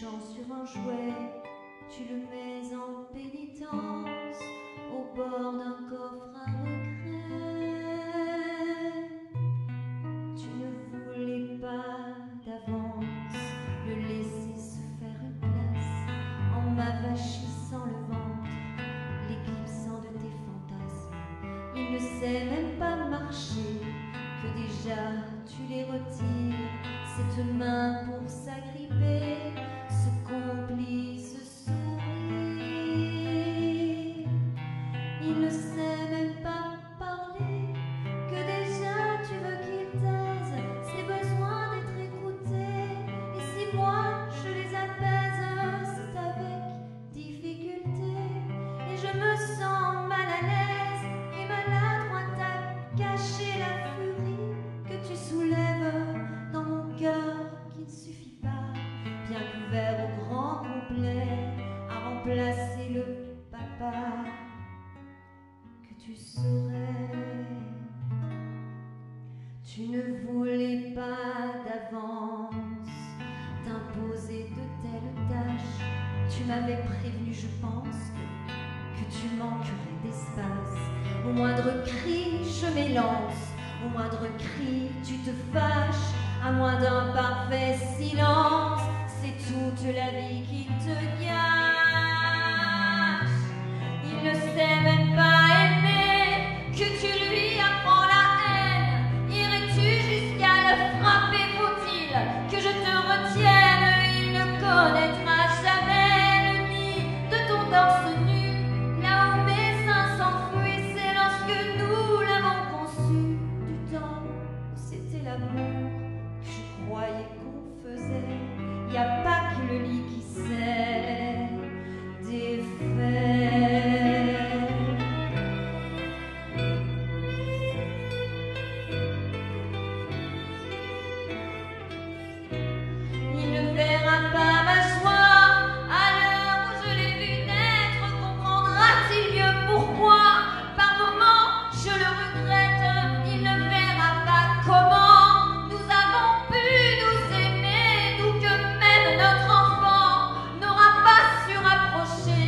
couchant sur un jouet, tu le mets en pénitence au bord d'un coffre à regret. Tu ne voulais pas d'avance le laisser se faire une place en m'avachissant le ventre, l'éclipsant de tes fantasmes. Il ne sait même pas marcher que déjà tu les retires, cette main pour s'agripper, ce complice sourire. Il ne sait même pas parler, que déjà tu veux qu'il taise ses besoins d'être écouté. Et si moi je les apaise, c'est avec difficulté. Et je me sens mal à l'aise et maladroite à cacher la furie que tu soulèves dans mon cœur qui ne suffit pas, bien couvert au grand complet, à remplacer le papa que tu saurais. Tu ne voulais pas d'avance t'imposer de telles tâches. Tu m'avais prévenu, je pense, que tu manquerais d'espace. Au moindre cri, je m'élance. Au moindre cri, tu te fâches. À moins d'un parfait silence, c'est toute la vie qui te gâche. Il ne sait même pas aimer, que tu lui apprends la haine. Irais-tu jusqu'à le frapper, faut-il que je te retienne? Il ne connaîtra jamais le nid de ton torse nu. Là où mes seins s'enfuient, c'est lorsque nous l'avons conçu. Du temps où c'était l'amour que je croyais qu'on faisait. Y a pas que le lit qui sait défaire. Il ne verra pas ma joie à l'heure où je l'ai vu naître. Comprendra-t-il mieux pourquoi? Par moments, je le regrette. Il ne verra pas comment nous avons pu nous aimer, nous que même notre enfant n'aura pas su rapprocher.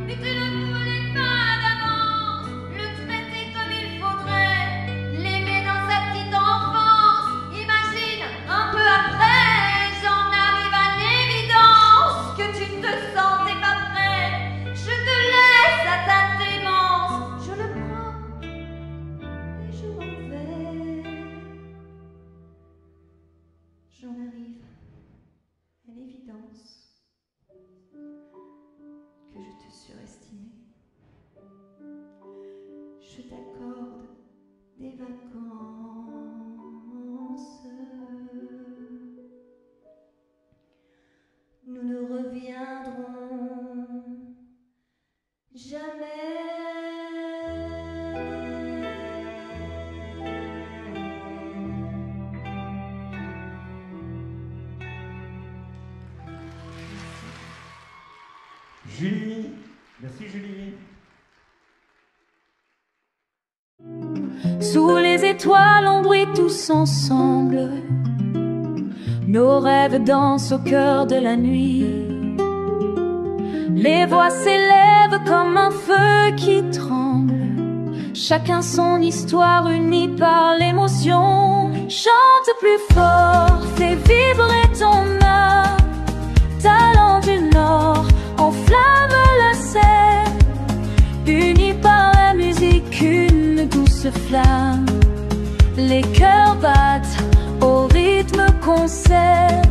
Mais tu ne voulais pas d'avance le traiter comme il faudrait, l'aimer dans sa petite enfance. Imagine un peu après, j'en arrive à l'évidence que tu ne te sentais pas prêt. Je te laisse à ta démence, je le prends et je m'en vais. J'en arrive à l'évidence que je te surestimais. Je t'accorde des vacances. Nous ne reviendrons jamais. Julie, merci Julie. Sous les étoiles, on brille tous ensemble. Nos rêves dansent au cœur de la nuit. Les voix s'élèvent comme un feu qui tremble. Chacun son histoire unie par l'émotion. Chante plus fort, fais vibrer ton âme. Talent du Nord, enflamme la scène. Unis par la musique, une douce flamme. Les cœurs battent au rythme qu'on sait.